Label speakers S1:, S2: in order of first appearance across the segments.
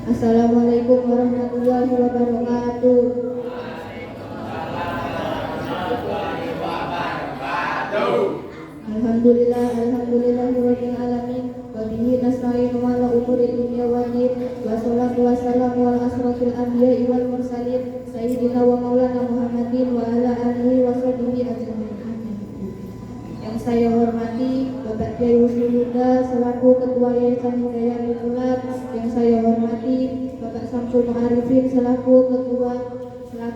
S1: Assalamualaikum warahmatullahi wabarakatuh. Alhamdulillahirabbil alamin wa bihi nasta'inu ala umuri dunya waddin wassalatu wassalamu ala asrofil anbiya'i wal mursalin sayyidina wa maulana Muhammadin wa ala alihi wa sahbihi ajmain. Yang saya hormati Bapak Kiai Huda selaku Ketua Yayasan Hidayah Bulat, yang saya hormati Bapak Samsul Ma'arifin selaku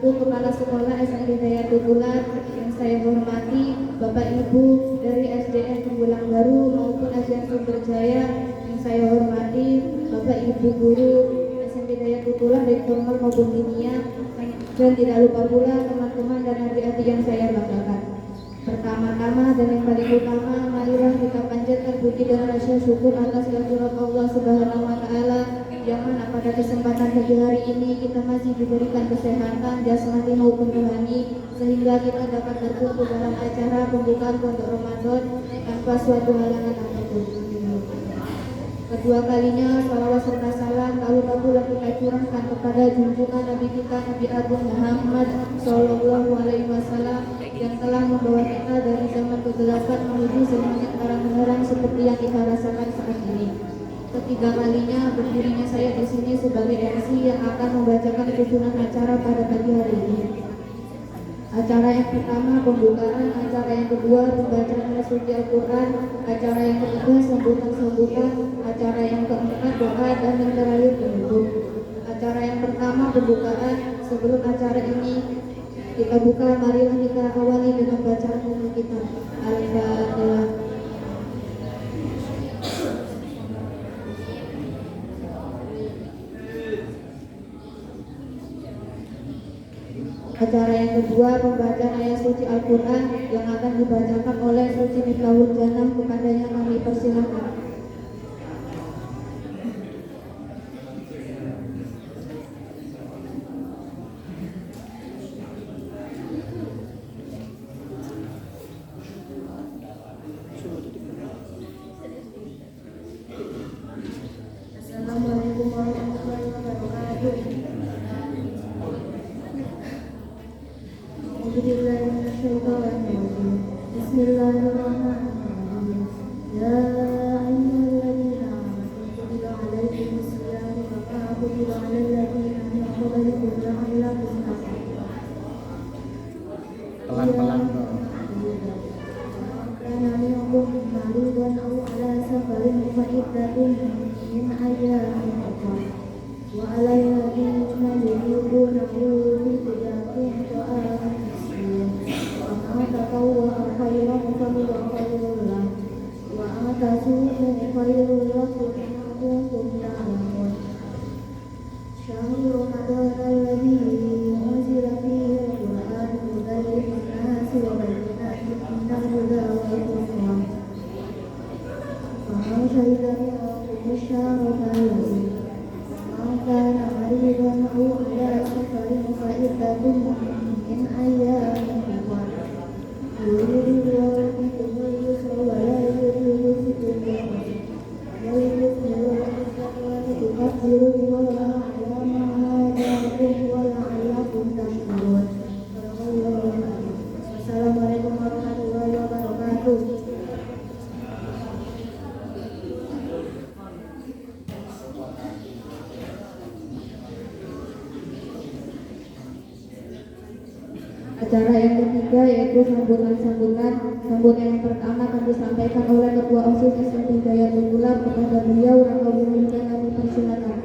S1: Kepala Sekolah SMA Hidayah Bulat, yang saya hormati Bapak Ibu dari SDN Tembulang Baru maupun SDN Sumberjaya, yang saya hormati Bapak Ibu guru SMA Hidayah Bulat dari formal maupun dinia, dan tidak lupa pula teman-teman dan adik-adik yang saya banggakan. Pertama-tama dan yang paling utama, marilah kita panjatkan puji dan rasa syukur atas kehadirat Allah Subhanahu wa Ta'ala, yang mana pada kesempatan pagi hari ini kita masih diberikan kesehatan jasmani maupun rohani, sehingga kita dapat berkumpul dalam acara pembukaan pondok Ramadan tanpa suatu halangan apapun. Kedua kalinya salawat serta salam lalu kita curahkan kepada junjungan Nabi kita Nabi Agung Muhammad Sallallahu Alaihi Wasallam, yang telah membawa kita dari zaman kegelapan menuju zaman yang terang-benderang seperti yang kita rasakan saat ini. Ketiga kalinya berdirinya saya di sini sebagai MC yang akan membacakan susunan acara pada pagi hari ini. Acara yang pertama pembukaan, acara yang kedua pembacaan ayat suci Al-Quran, acara yang ketiga sambutan-sambutan, acara yang keempat doa, dan yang terakhir penutup. Acara yang pertama pembukaan. Sebelum acara ini kita buka, marilah kita awali dengan bacaan umum kita. Al-Fatihah. Acara yang kedua pembacaan ayat suci Al-Quran yang akan dibacakan oleh Suci Miftahul Jannah, kepadanya kami persilakan. Assalamualaikum warahmatullahi wabarakatuh. Bismillahirrahmanirrahim. Ya ayyuhalladzina amanu kutiba alaikumus siyam kama kutiba alal ladzina min qablikum la'allakum tattaqun. Pelan-pelan dong. Kana minkum maridan aw ala safarin fa iddatun min ayyamin ukhra. Wa 'alal ladzina yutiqunahu fidyatun ta'amun miskin. Wa tatawwa khairan fahuwa khairul lakum wa atasumu khairul lakum in kuntum ta'lamun. Syahrul Ramadan alladzi unzila fihi al-Qur'an hudan lin-nasi wa bayyinatin minal huda wal furqan. Faman shahida minkum ash-shahra falyasum. Man kana maridan aw ala safarin fa iddatun min ayyamin ukhra. يريد الله بكم اليسر ولا يريد بكم العسر ولتكملوا العدة ولتكبروا الله على ما هداكم ولعلكم تشكرون. Assalamualaikum warahmatullahi wabarakatuh. Acara yang ketiga yaitu sambutan-sambutan. Sambutan yang pertama akan disampaikan oleh Ketua OSIS SMA Hidayah Bulat. Kepada beliau Rangga Wirudin kami persilakan.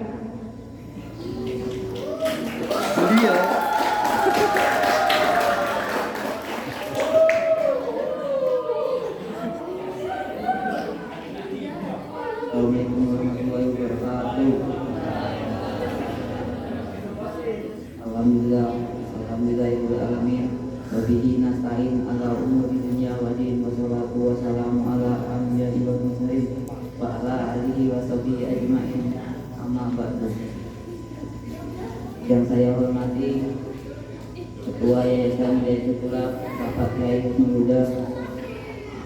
S2: Assalamualaikum warahmatullahi wabarakatuh. Alhamdulillahirabbil alamin. Wa bihi nasta'in ala umuri dunya wa din wa salatu wa salamu ala anbiya'i wal mursalin wa ala alihi wa sahbihi ajma'in. Amma ba'du. Yang saya hormati Ketua Yayasan Hidayah Bulat Bapak Kiai Huda,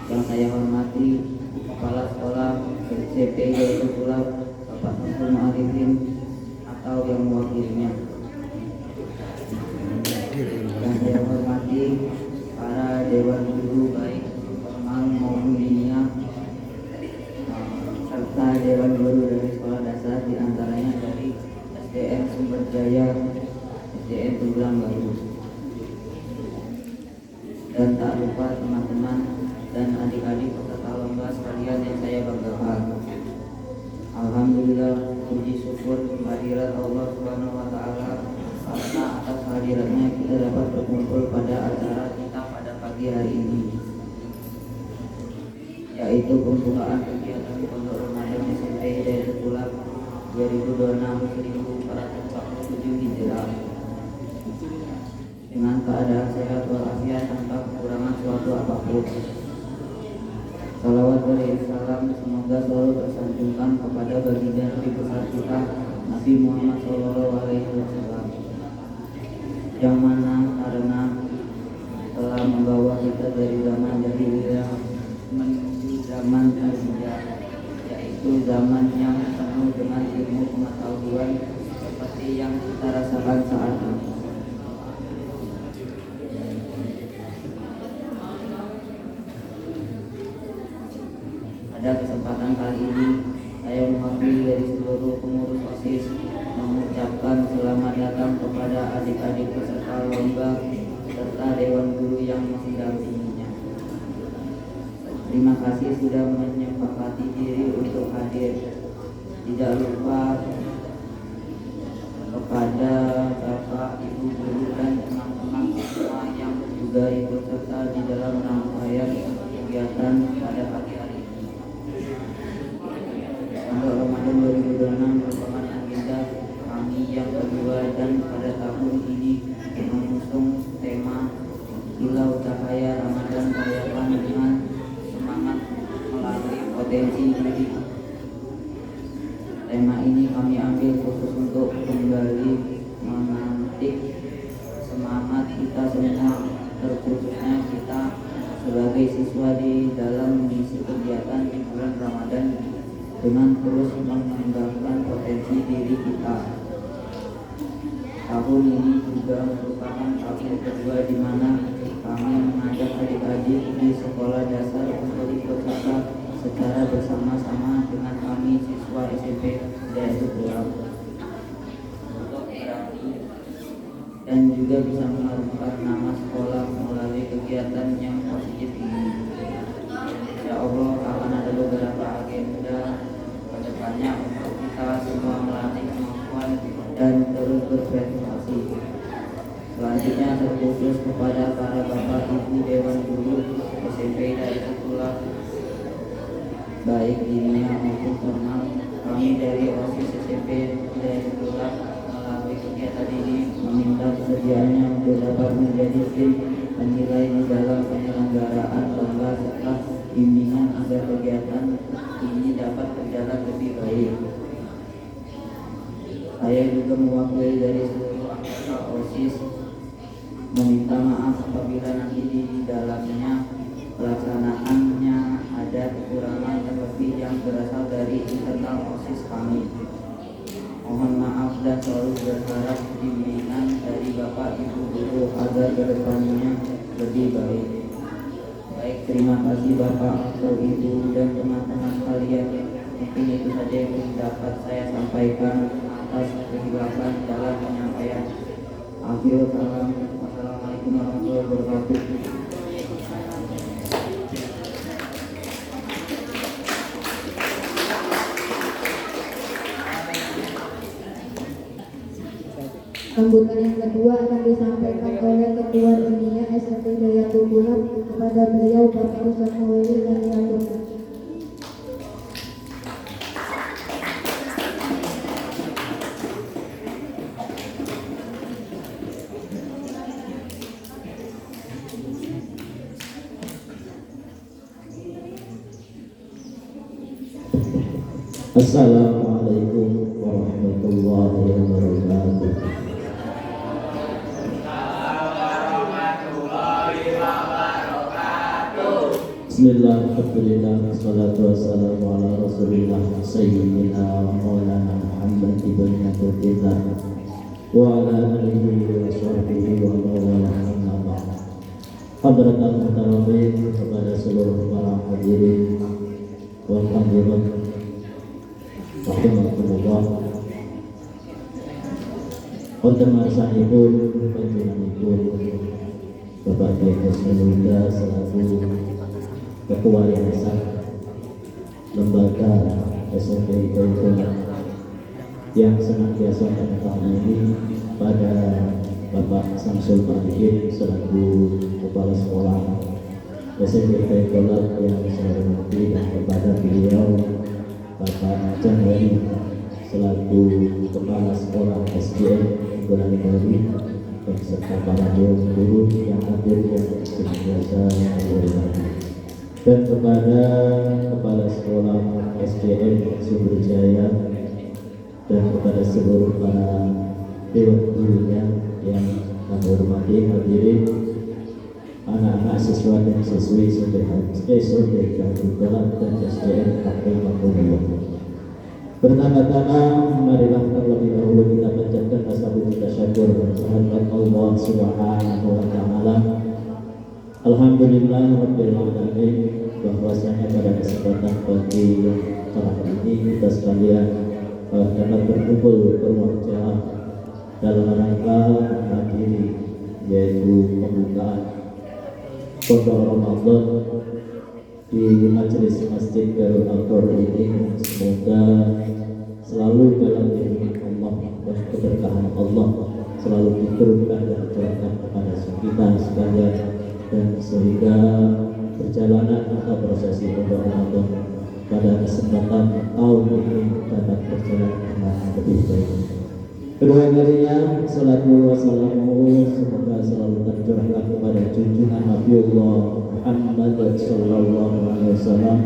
S2: yang saya hormati Kepala Sekolah SMP yaitu pula Bapak Samsul Ma'arifin atau yang mewakilinya. Yang saya hormati para Dewan Guru baik formal maupun dinia, serta Dewan Guru dari sekolah dasar diantaranya dari SDN Sumber Jaya, SDN Tulang Baru. Dan tak lupa teman-teman dan adik-adik peserta lomba sekalian yang saya banggakan. Alhamdulillah, puji syukur kehadirat Allah Subhanahu wa taala karena atas hadiratnya kita dapat berkumpul pada acara kita pada pagi hari ini, yaitu pembukaan kegiatan Pondok Ramadan SMP Hidayah Tulak 2026-1447 Hijrah dengan keadaan sehat walafiat tanpa kekurangan suatu apapun. Salawat salam semoga selalu tersanjungkan kepada baginda Nabi besar kita Nabi Muhammad SAW, yang mana karena telah membawa kita dari zaman jahiliyah menuju zaman jahiliyah, yaitu zaman yang penuh dengan ilmu pengetahuan seperti yang kita rasakan saat ini. Pada kesempatan kali ini, saya mewakili dari seluruh pengurus OSIS mengucapkan selamat datang kepada adik-adik peserta lomba serta Dewan Guru yang mendampinginya. Terima kasih sudah menyempakati diri untuk hadir. Tidak lupa kepada Bapak, Ibu Guru dan teman-teman semua yang juga ikut serta di dalam rangkaian kegiatan pada pagi hari ini. Pondok Ramadan 2026 merupakan agenda kami yang kedua dan pada tahun ini mengusung tema Kilau Cahaya Ramadan Rayakan dengan semangat melalui potensi diri. Tema ini kami ambil khusus untuk kembali memantik semangat kita semua, terkhususnya kita sebagai siswa di dalam mengisi kegiatan di bulan Ramadan dengan terus mengembangkan potensi diri kita. Tahun ini juga merupakan tahun kedua di mana kami mengajak adik-adik di sekolah dasar untuk ikut serta secara bersama-sama dengan kami siswa SMP Hidayah Tulak untuk berani dan juga bisa mengharumkan nama sekolah melalui kegiatan yang positif ini. Ya Allah, akan ada beberapa agenda kedepannya untuk kita semua melatih kemampuan dan terus berprestasi. Selanjutnya terkhusus kepada para Bapak Ibu Dewan Guru SMP Hidayah Tulak baik dinia maupun formal, kami dari OSIS SMP Hidayah Tulak melalui kegiatan ini meminta kesediaannya untuk dapat menjadi tim penilai di dalam penyelenggaraan lomba serta bimbingan agar kegiatan ini dapat berjalan lebih baik. Saya juga mewakili dari seluruh anggota OSIS meminta maaf apabila nanti di dalamnya pelaksanaannya ada kekurangan terlebih yang berasal dari internal OSIS kami. Mohon maaf dan selalu berharap bimbingan dari Bapak Ibu Guru agar kedepannya lebih baik. Baik, terima kasih Bapak, Ibu dan teman-teman sekalian. Mungkin itu saja yang dapat saya sampaikan atas kehilafan dalam penyampaian. Akhirul kalam. Wassalamualaikum warahmatullahi wabarakatuh.
S1: Sambutan yang kedua akan disampaikan oleh Ketua Dunia SMP Hidayah Tulak kepada beliau Bapak Ustaz Muhammad dan Yatur.
S3: Assalamualaikum warahmatullahi wabarakatuh. Bismillah, alhamdulillah, wassalatu wassalamu ala rasulillah Sayyidina wa maulana Muhammad ibn Abdullah wa ala alihi wa sahbihi wa maulana amma ba'd. Hadratul muhtaramin, kepada seluruh para hadirin wal hadirat rahimakumullah. Wonten marsanipun panjenenganipun Bapak Kiai Muslimuda selaku Ketua Yayasan Lembaga SMP Hidayatullah yang senantiasa mendampingi pada Bapak Samsul Malikin selaku Kepala Sekolah SMP Hidayatullah yang saya hormati, dan kepada beliau Bapak Januari selaku Kepala Sekolah SDN Unggulan Bali, beserta para guru yang hadir yang senantiasa menghormati, dan kepada Kepala Sekolah SDN Sumber Jaya dan kepada seluruh para dewan gurunya yang kami hormati, hadirin anak-anak siswa dan siswi SMP Hidayatullah dan SDN Rahimakumullah. Pertama-tama marilah terlebih dahulu kita panjatkan rasa puji syukur kehadirat Allah Subhanahu wa taala. Alhamdulillah rabbil alamin, bahwasanya pada kesempatan pagi yang cerah ini kita sekalian dapat berkumpul berwajah dalam rangka menghadiri yaitu pembukaan Pondok Ramadan di majelis Masjid Darul Aqrar ini. Semoga selalu dalam lindungan Allah dan keberkahan Allah selalu diturunkan dan dicurahkan kepada kita sekalian, dan sehingga perjalanan atau prosesi Pondok Ramadan pada kesempatan tahun ini dapat berjalan dengan lebih baik. Kedua kalinya salatu wassalamu semoga selalu tercurahkan kepada junjungan Nabiullah Muhammad sallallahu alaihi wasallam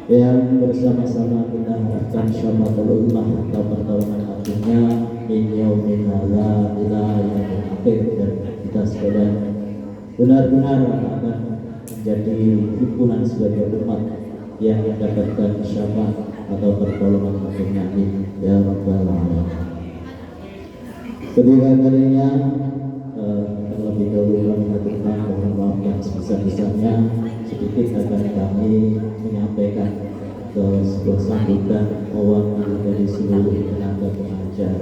S3: yang bersama-sama kita harapkan syafaatul ummah atau pertolongan agungnya min yaumin hadza ila yaumil akhir, dan kita sekalian benar-benar akan menjadi himpunan sebagai umat yang mendapatkan syafaat atau pertolongan agungnya ya rabbal alamin. Kedua kalinya terlebih dahulu kami mengaturkan mohon maaf yang sebesar-besarnya. Sedikit akan kami menyampaikan ke sebuah sambutan mewakili dari seluruh tenaga pengajar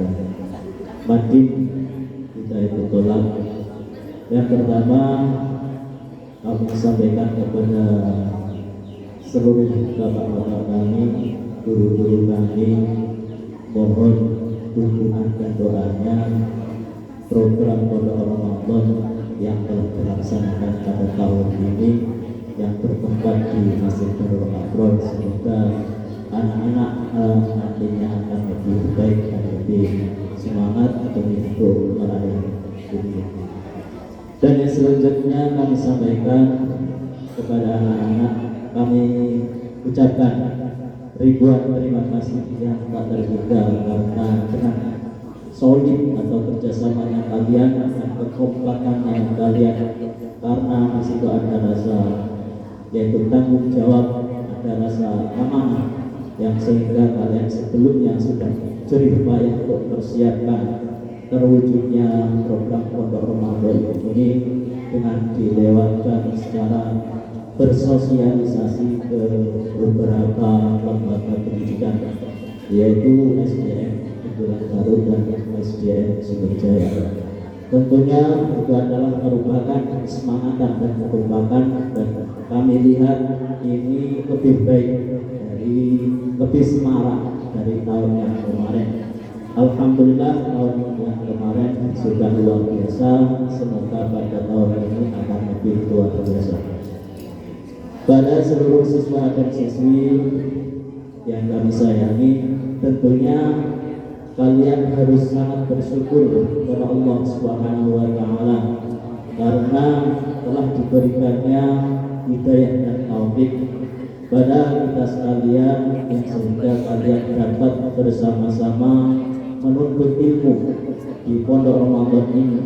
S3: Madin Hidayatullah. Yang pertama kami sampaikan kepada seluruh bapak-bapak kami, guru-guru kami, mohon dukungan dan doanya program Pondok Ramadan yang telah dilaksanakan pada tahun ini yang bertempat di Masjid Darul Aqrar. Semoga anak-anak nantinya akan lebih baik dan lebih semangat untuk meraih ini. Dan yang selanjutnya kami sampaikan kepada anak-anak, kami ucapkan ribuan terima kasih yang tak terhingga karena dengan solid atau kerjasamanya kalian dan kekompakannya kalian, karena di situ ada rasa yaitu tanggung jawab, ada rasa amanah yang sehingga kalian sebelumnya sudah jerih payah untuk mempersiapkan terwujudnya program Pondok Ramadan ini dengan dilewatkan secara bersosialisasi ke beberapa lembaga pendidikan yaitu SDN Unggulan Garut dan SDN Sumber Jaya. Tentunya itu adalah merupakan kesemangatan dan kekompakan, dan kami lihat ini lebih baik dari lebih semarak dari tahun yang kemarin. Alhamdulillah tahun yang kemarin sudah luar biasa, semoga pada tahun ini akan lebih luar biasa. Pada seluruh siswa dan siswi yang kami sayangi, tentunya kalian harus sangat bersyukur kepada Allah Subhanahu wa taala karena telah diberikannya hidayah dan taufik pada kita sekalian, yang sehingga kalian dapat bersama-sama menuntut ilmu di Pondok Ramadan ini.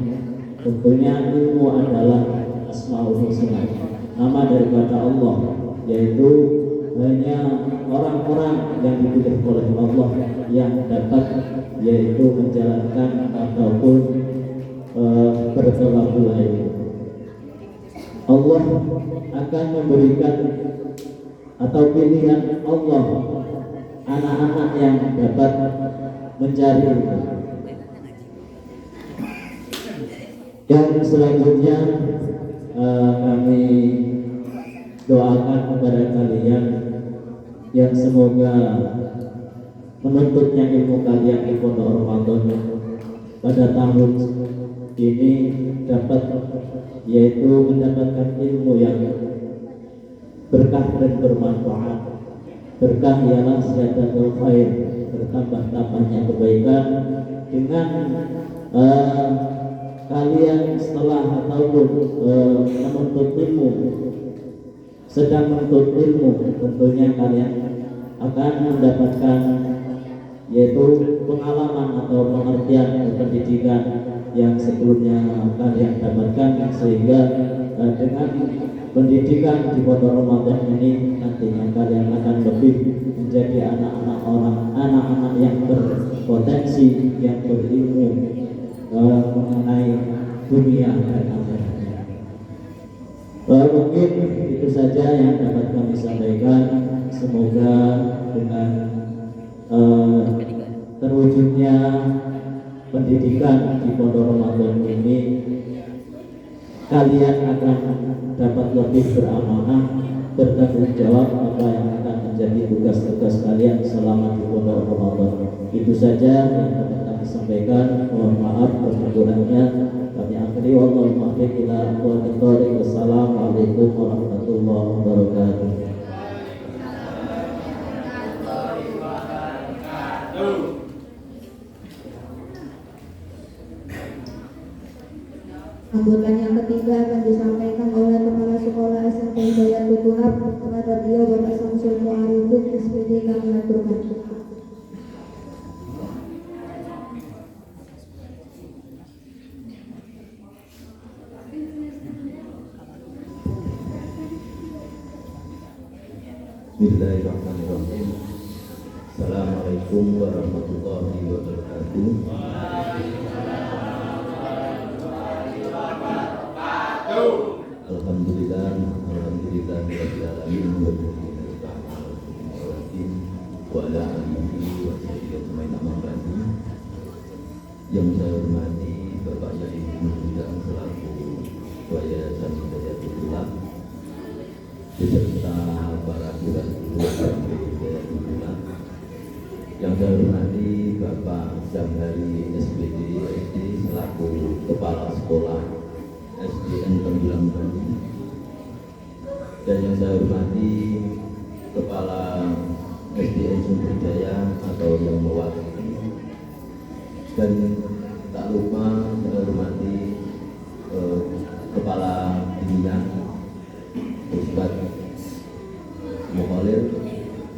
S3: Tentunya ilmu adalah Asmaul Husna, nama daripada Allah, yaitu hanya orang-orang yang dipilih oleh Allah yang dapat yaitu menjalankan ataupun bertawakal itu. Allah akan memberikan atau pilihan Allah anak-anak yang dapat mencari. Yang selanjutnya kami doakan kepada kalian yang semoga menuntutnya ilmu kalian di Pondok Ramadan pada tahun ini dapat yaitu mendapatkan ilmu yang berkah dan bermanfaat. Berkah ialah syahadatul khair, bertambah-tambahnya kebaikan dengan kalian setelah ataupun menuntut ilmu, sedang menuntut ilmu, tentunya kalian akan mendapatkan yaitu pengalaman atau pengertian pendidikan yang sebelumnya kalian dapatkan, sehingga dengan pendidikan di Pondok Ramadan ini nantinya kalian akan lebih menjadi anak-anak yang berpotensi, yang berilmu mengenai dunia dan akhirat. Mungkin itu saja yang dapat kami sampaikan. Semoga dengan terwujudnya pendidikan di Pondok Ramadan ini kalian akan dapat lebih beramanah, bertanggung jawab apa yang akan menjadi tugas-tugas kalian selama di Pondok Ramadan. Itu saja yang dapat kami sampaikan. Mohon maaf kekurangannya. Kami akhiri, wallahu muwaffiq ila aqwamit thoriq. Wassalamualaikum warahmatullahi wabarakatuh.
S1: Sambutan yang ketiga akan disampaikan oleh Kepala Sekolah SMP Hidayatul Tulab kepada beliau Bapak Samsul Mu'arifin, SPD. Kami aturkan.
S4: Bismillahirrahmanirrahim. Assalamualaikum warahmatullahi wabarakatuh. Alhamdulillah rabbil alamin wa ala alihi wa sahbihi ajmain. Yang saya hormati Bapak Yai Bidang selaku Ketua Yayasan Hidayatul Tulab beserta para guru Hidayatul Tulab. Yang saya hormati Bapak Jamhari SPD selaku Kepala Sekolah SDN Tembilang Bandung, dan yang saya hormati Kepala SDN Sumber Jaya atau yang mewakili, dan tak lupa saya hormati Kepala Dinas Ustadz Mukhalir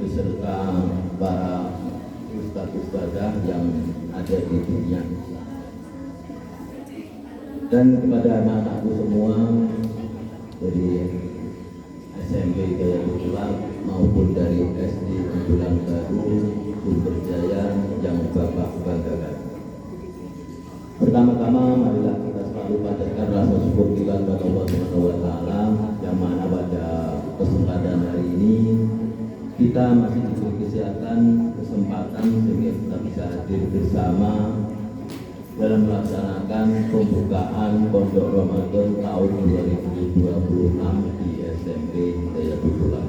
S4: beserta para ustadz-ustadzah yang ada di dunia, dan kepada anak-anakku semua dari SMP Hidayatul Tulab maupun dari SD Tembilang Baru Sumber Jaya yang Bapak banggakan. Pertama-tama marilah kita selalu panjatkan rasa syukur kita kepada Allah Subhanahu wa taala yang mana pada kesempatan hari ini kita masih diberi kesempatan sehingga kita bisa hadir bersama dalam melaksanakan pembukaan Pondok Ramadan tahun 2026 di SMP Hidayatul Tulab.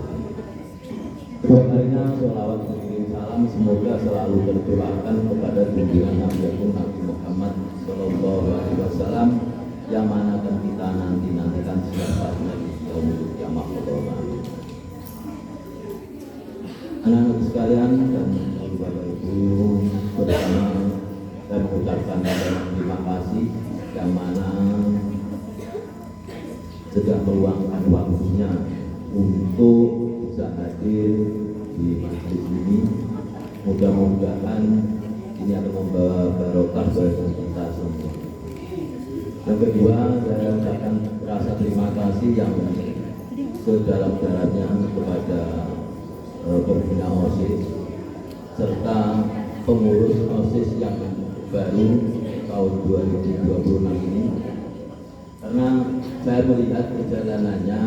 S4: Kedua kalinya sholawat dan salam semoga selalu tercurahkan kepada junjungan Nabi Muhammad Sallallahu Alaihi Wasallam yang mana akan kita nantikan setiap saatnya di yaumul kiamah. Anak-anak sekalian dan Bapak Ibu bersama, saya mengucapkan terima kasih yang mana sudah meluangkan waktunya untuk bisa hadir di masjid ini. Mudah-mudahan ini akan membawa barokah bagi kita semua. Yang kedua, saya ucapkan rasa terima kasih yang sedalam-dalamnya kepada pembina OSIS serta pengurus OSIS yang baru tahun 2026 ini, karena saya melihat perjalanannya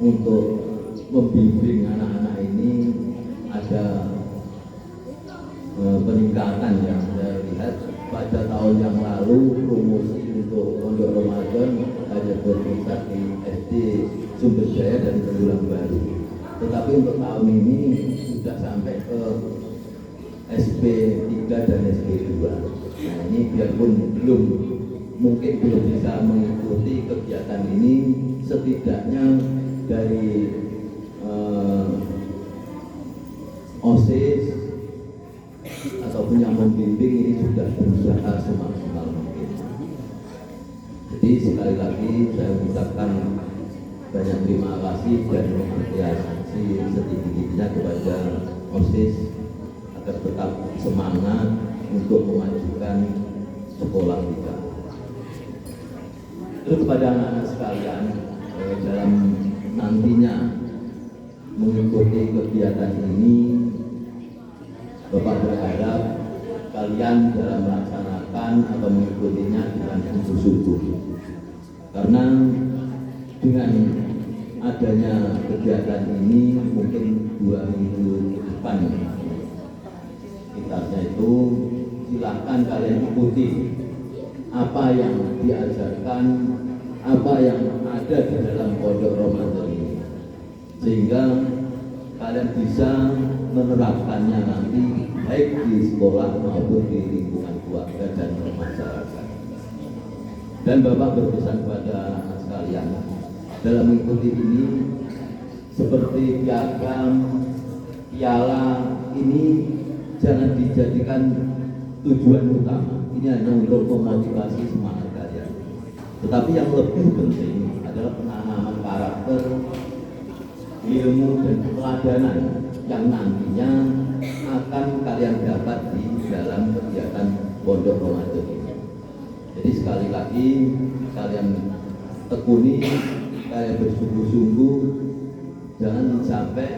S4: untuk membimbing anak-anak ini ada peningkatan yang saya lihat. Pada tahun yang lalu promosi untuk pondok Ramadan hanya berpusat di SD Sumber Jaya dan Tegulang Baru, tetapi untuk tahun ini sudah sampai ke SP 3 dan SP 2. Nah, ini biarpun mungkin belum bisa mengikuti kegiatan ini, setidaknya dari OSIS ataupun yang membimbing ini sudah berusaha semaksimal mungkin. Jadi sekali lagi saya mengucapkan banyak terima kasih dan apresiasi setinggi-tingginya kepada OSIS agar tetap semangat untuk memajukan sekolah kita. Terus kepada anak-anak sekalian, dalam nantinya mengikuti kegiatan ini, Bapak berharap kalian dalam melaksanakan atau mengikutinya dengan sungguh-sungguh, karena dengan adanya kegiatan ini mungkin 2 minggu depan sekitarnya itu silahkan kalian ikuti apa yang diajarkan, apa yang ada di dalam pondok Ramadan ini, sehingga kalian bisa menerapkannya nanti baik di sekolah maupun di lingkungan keluarga dan masyarakat. Dan Bapak berpesan kepada anak sekalian, dalam mengikuti ini seperti piagam, piala ini jangan dijadikan tujuan utama. Ini hanya untuk memotivasi semangat kalian. Tetapi yang lebih penting adalah penanaman karakter, ilmu dan keteladanan yang nantinya akan kalian dapat di dalam kegiatan pondok Ramadan ini. Jadi sekali lagi kalian tekuni, kalian bersungguh-sungguh, jangan sampai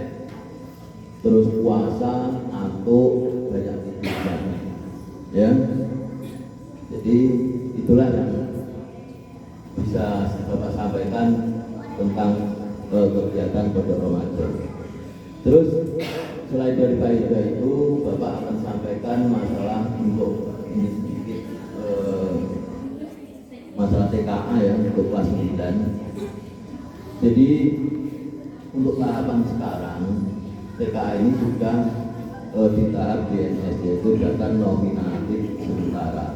S4: terus puasa atau banyak tiduran, ya. Jadi itulah yang bisa Bapak sampaikan tentang kegiatan pondok Ramadan. Terus selain dari faedah itu, Bapak akan sampaikan masalah untuk ini sedikit masalah TKA ya untuk kelas 9. Jadi untuk tahapan sekarang TKA ini sudah di tahap DNS, yaitu data nominatif sementara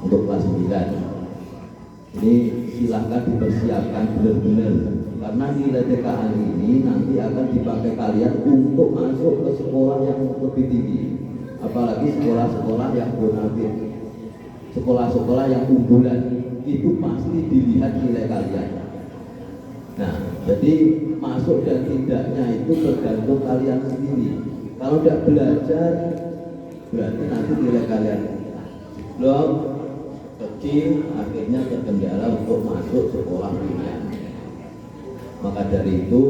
S4: untuk kelas 9. Ini silahkan dipersiapkan benar-benar, karena nilai TKA ini nanti akan dipakai kalian untuk masuk ke sekolah yang lebih tinggi, apalagi sekolah-sekolah yang bonafit, sekolah-sekolah yang unggulan, itu pasti dilihat nilai kalian. Nah, jadi masuk dan tidaknya itu tergantung kalian sendiri. Kalau tidak belajar, berarti nanti nilai kalian belum kecil, akhirnya terkendala untuk masuk sekolah pilihan. Maka dari itu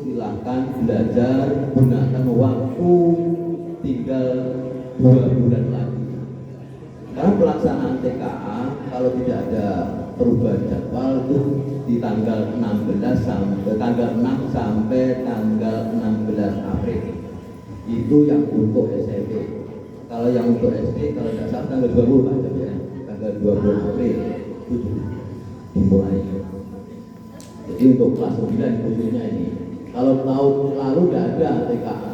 S4: silahkan belajar, gunakan waktu tinggal 2 bulan lagi. Karena pelaksanaan TKA kalau tidak ada perubahan jadwal itu di tanggal 16 sampai tanggal 6 sampai tanggal 16 April. Itu yang untuk SMP. Kalau yang untuk SD kalau tidak salah tanggal 20 Pak, ya. Tanggal 20 April itu dimulai. Jadi untuk kelas 9 khususnya ini. Kalau tahun lalu tidak ada TKA,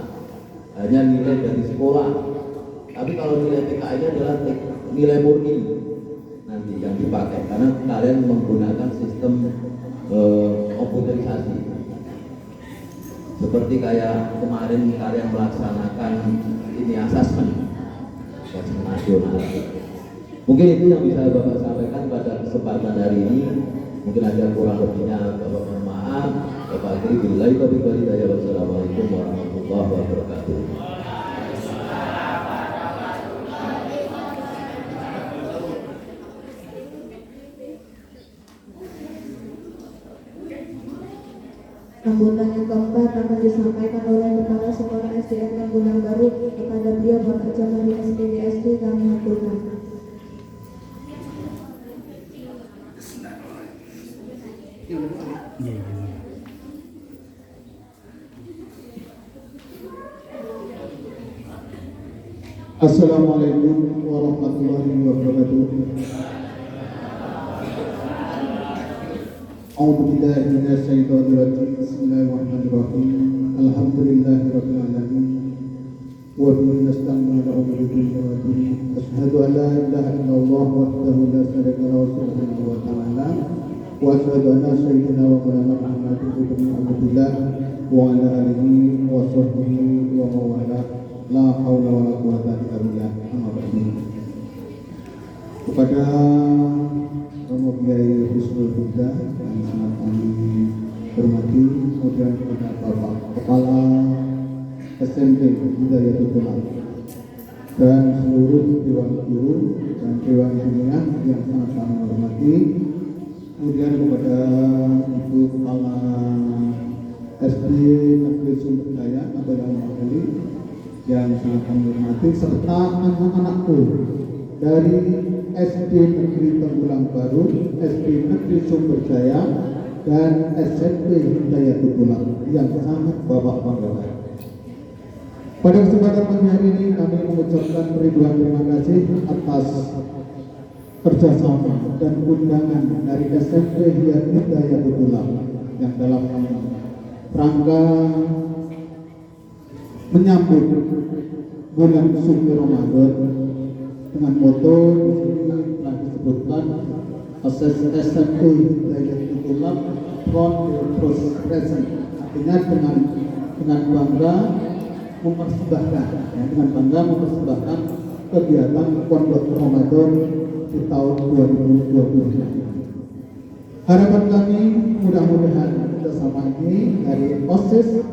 S4: hanya nilai dari sekolah. Tapi kalau nilai TKA ini adalah nilai murni nanti yang dipakai, karena kalian menggunakan sistem komputerisasi. Seperti kayak kemarin kalian melaksanakan ini asesmen nasional. Mungkin itu yang bisa Bapak sampaikan pada kesempatan hari ini. Mungkin ada kurang lebihnya Bapak mohon maaf. Bapak akhiri billahi taufiq wal hidayah. Wassalamualaikum warahmatullahi wabarakatuh.
S1: Sambutan yang keempat akan disampaikan oleh Kepala Sekolah SDN Tembulang Baru kepada beliau Bapak Jamali SPDSD. Kami aturkan.
S5: Assalamualaikum warahmatullahi wabarakatuh. A'udzu billahi minasyaitonir rajim. Bismillahirrahmanirrahim. Alhamdulillahirabbil alamin. Wa bihi nasta'inu ala umuri dunya wa din. Asyhadu an la ilaha illallah wahdahu la syarika lahu subhanahu wa ta'ala. Wa asyhadu anna sayyidina wa maulana Muhammadin ibnu Abdillah wa ala alihi wa sahbihi wa mawalah. La haula wala quwwata illa billah. Kepada Romo Kiai Husnul Huda yang sangat kami hormati, kemudian kepada Bapak Kepala SMP Hidayatul Quran dan seluruh dewan guru dan dewan pembina yang sangat kami hormati, kemudian kepada Ibu Kepala SD Negeri Sumber Daya atau yang mewakili yang sangat kami hormati, serta anak-anakku dari SD Negeri Tembulang Baru, SD Negeri Sumber Jaya, dan SMP Hidayatul Quran yang sangat Bapak banggakan. Pada kesempatan pagi hari ini kami mengucapkan ribuan terima kasih atas kerjasama dan undangan dari SMP Hidayatul Quran yang dalam rangka menyambut bulan suci Ramadan dengan moto di sini telah disebutkan SMP Hidayatul Quran from the present, artinya dengan bangga mempersembahkan kegiatan pondok Ramadan di tahun 2020. Harapan kami mudah-mudahan bersama ini dari OSIS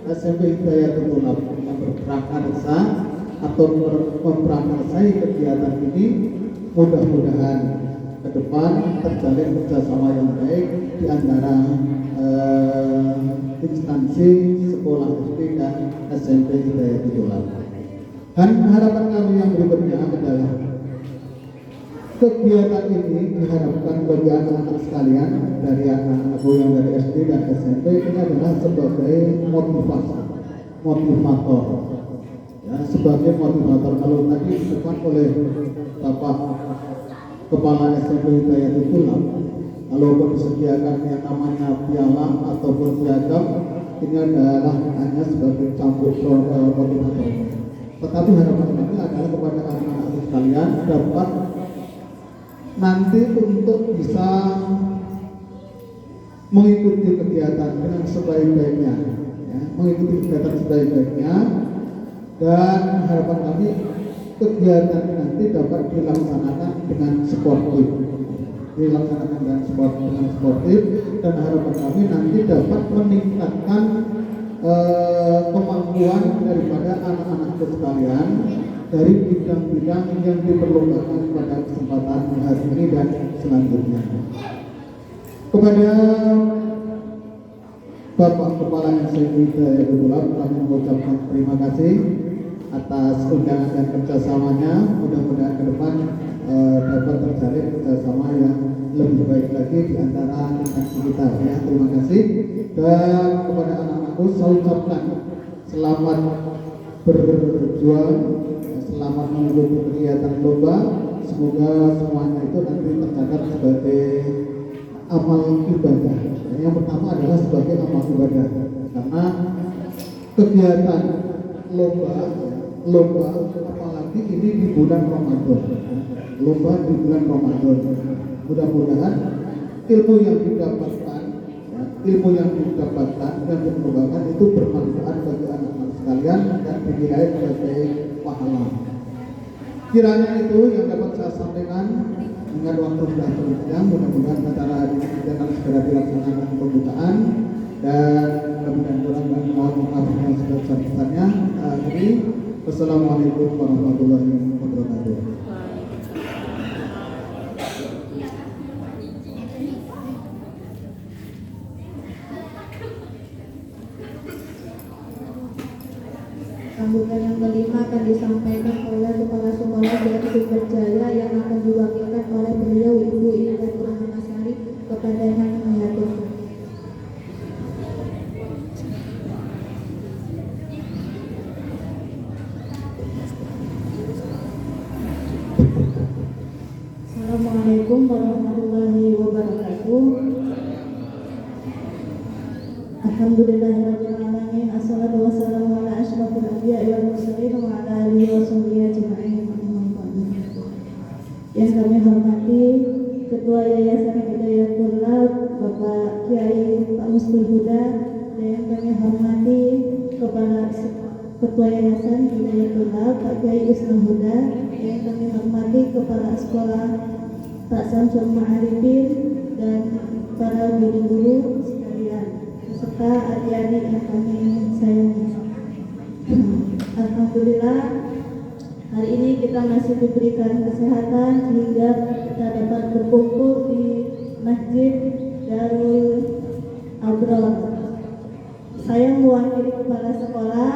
S5: SMP Hidayatul Quran yang berprakarsa atau memprakarsai kegiatan ini, mudah-mudahan ke depan terjalin kerjasama yang baik di antara instansi sekolah SD dan SMP Hidayatul Quran. Dan harapan kami yang berikutnya adalah kegiatan ini diharapkan bagi anak-anak sekalian, dari anak-anakku yang dari SD dan SMP, ini adalah sebagai motivator, ya, sebagai motivator. Kalau tadi disebutkan oleh Bapak Kepala SMP Hidayatul Quran, kalau disediakan yang namanya piala ataupun piagam, ini adalah hanya sebagai campur motivator. Tetapi harapan kami adalah kepada anak-anak sekalian dapat nanti untuk bisa mengikuti kegiatan dengan sebaik-baiknya, ya, mengikuti kegiatan sebaik-baiknya, dan harapan kami kegiatan nanti dapat dilaksanakan dengan sportif, dan harapan kami nanti dapat meningkatkan kemampuan daripada anak-anak sekalian dari bidang-bidang yang diperlukan pada kesempatan hari ini dan selanjutnya. Kepada Bapak Kepala SMP Hidayatul Quran, kami mengucapkan terima kasih atas undangan dan kerjasamanya. Mudah-mudahan ke depan dapat terjalin kerjasama yang lebih baik lagi di antara instansi kita, ya. Terima kasih. Dan kepada anak-anakku saya ucapkan selamat berjuang, selamat mengikuti kegiatan lomba. Semoga semuanya itu nanti tercatat sebagai amal ibadah. Yang pertama adalah sebagai amal ibadah, karena kegiatan lomba apalagi ini di bulan Ramadan, lomba di bulan Ramadan. Mudah-mudahan ilmu yang didapatkan dan dikembangkan itu bermanfaat bagi anak-anak sekalian dan dinilai sebagai pahala. Kiranya itu yang dapat saya sampaikan, dengan waktu sudah berjalan. Mudah-mudahan acara hari ini akan segera dilaksanakan pembukaan, dan lebih dan kurang mohon maaf yang sebesar-besarnya. Akhiri, wassalamualaikum warahmatullahi wabarakatuh.
S1: Sambutan yang kelima akan disampaikan oleh Kepala Sekolah dari Sumberjaya yang akan diwakilkan oleh beliau Ibu Indah Purnamasari kepada yang menghadiri. Assalamualaikum warahmatullahi wabarakatuh. Alhamdulillahirabbil alamin. Assalatu wassalamu ala asyrofil anbiya'i wal mursalin wa ala alihi wa sahbihi ajma'in. Yang kami hormati Ketua Yayasan Hidayatul Lab Bapak Kiai Pak Musbul Huda, dan yang kami hormati Kepala Ketua Yayasan Hidayatul Lab Pak Kiai Usman Huda, yang kami hormati Kepala Sekolah Pak Samsul Ma'arifin dan para guru-guru sekalian, serta adik-adik yang kami sayangi. Alhamdulillah, hari ini kita masih diberikan kesehatan sehingga kita dapat berkumpul di Masjid Darul Abrar. Saya mewakili kepala sekolah,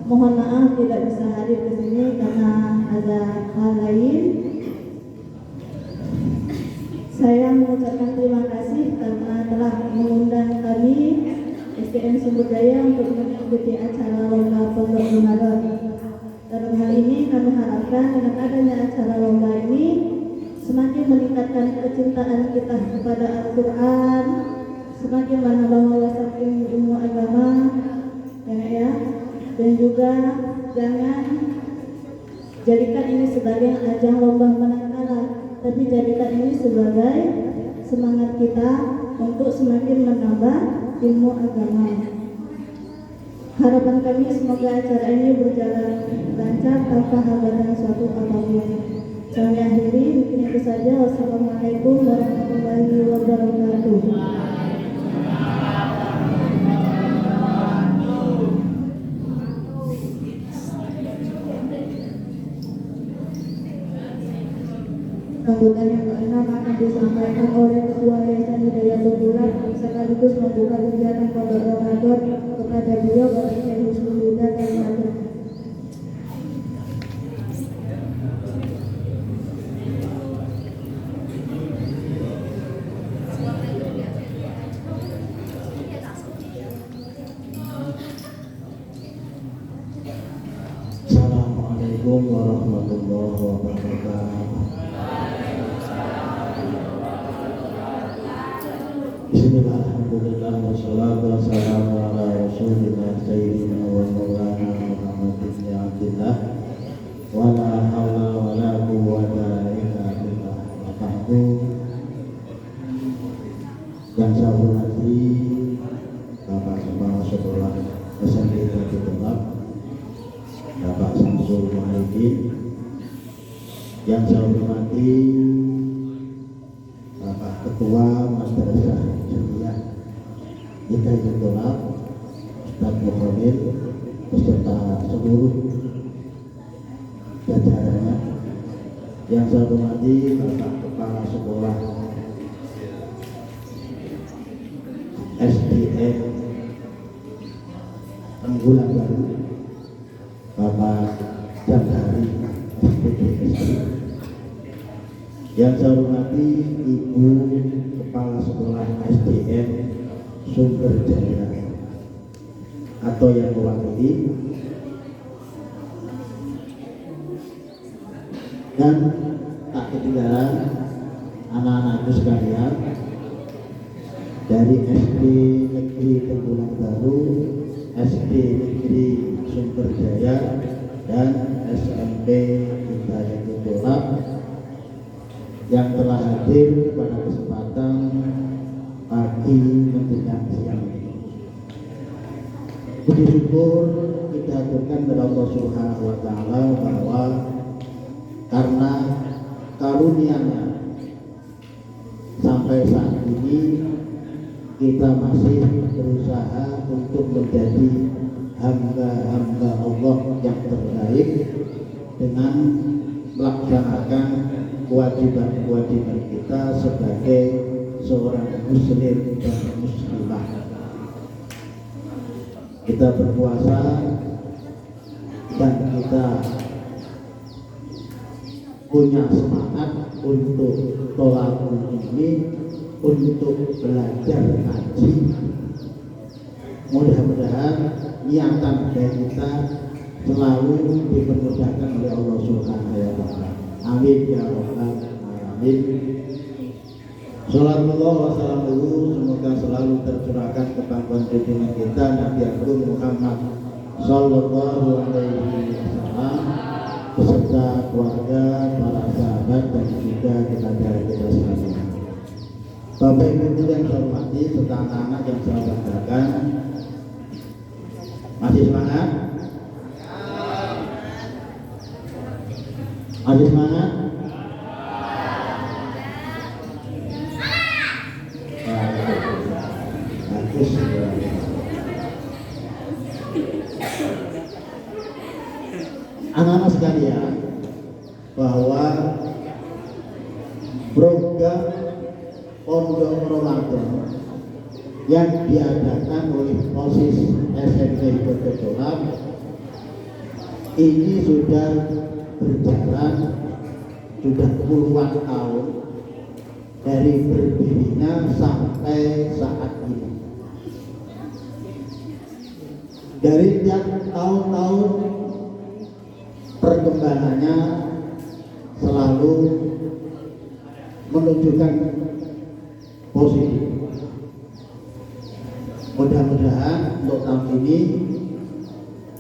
S1: mohon maaf tidak bisa hadir ke sini karena ada hal lain. Saya mengucapkan terima kasih karena telah mengundang kami SDN Sumberdaya untuk mengikuti acara lomba Pondok Ramadan. Dalam hal ini kami harapkan dengan adanya acara lomba ini semakin meningkatkan kecintaan kita kepada Al-Quran, semakin menambah wawasan ilmu agama, ya, dan juga jangan jadikan ini sebagai ajang lomba menang kalah, tapi jadikan ini sebagai semangat kita untuk semakin menambah ilmu agama. Harapan kami semoga acara ini berjalan lancar tanpa hambatan suatu apapun. Saya akhiri, mungkin itu saja. Wassalamualaikum warahmatullahi wabarakatuh. Sambutan yang keenam akan disampaikan oleh Ketua Yayasan Hidayatul Lab sekaligus membuka kegiatan Pondok Ramadan kepada beliau Bapak Kiai Husnul Huda dan Hadir.
S3: Assalamualaikum warahmatullahi wabarakatuh. Bismillah, alhamdulillah, wassalatu wassalamu ala rasulillah sayyidina wa maulana Muhammadin ya abdillah wa la hawla wa la quwwata illa billah. Wa ba'du. Yang saya hormati Bapak Kepala Sekolah SMP Hidayatul Lab Bapak Samsul Ma'arifin, yang saya hormati Bapak Ketua Madrasah Jamiah Hidayatul Lab Ustaz Muhammad beserta seluruh jajarannya, yang saya hormati Bapak Kepala Sekolah SDN Tenggulang Baru Bapak Jambari SPDSI, yang saya hormati Ibu Kepala Sekolah SDN Sumberjaya atau yang mewakili, dan tak ketinggalan anak-anakku sekalian dari SD Negeri Tenggulang Baru, SD Negeri Sumberjaya, dan SMP Hidayatul Lab yang telah hadir pada kesempatan pagi menjelang siang ini. Puji syukur kita haturkan kepada Allah Subhanahu wa Ta'ala bahwa karena karunia-Nya sampai saat ini kita masih berusaha untuk menjadi hamba-hamba Allah yang terbaik dengan melaksanakan kewajiban-kewajiban kita sebagai seorang muslim dan muslimah. Kita berpuasa punya semangat untuk tolakul ini, untuk belajar ngaji. Mudah-mudahan niatan baik kita selalu dipermudahkan oleh Allah Subhanahu wa Ta'ala. Amin ya rabbal alamin. Salatullah wa salamuhu semoga selalu tercurahkan ke pangkuan junjungan kita Nabi Agung Muhammad sallallahu alaihi wasallam beserta keluarga, para sahabat dan juga kepada kita semua. Bapak Ibu yang saya hormati serta anak-anak yang saya banggakan, masih semangat? Masih semangat? Bagus. Anak-anak sekalian, bahwa program Pondok Ramadan yang diadakan oleh OSIS SMP Bojodolam ini sudah berjalan sudah puluhan tahun dari berdirinya sampai saat ini. Dari tiap tahun-tahun perkembangannya selalu menunjukkan positif. Mudah-mudahan untuk tahun ini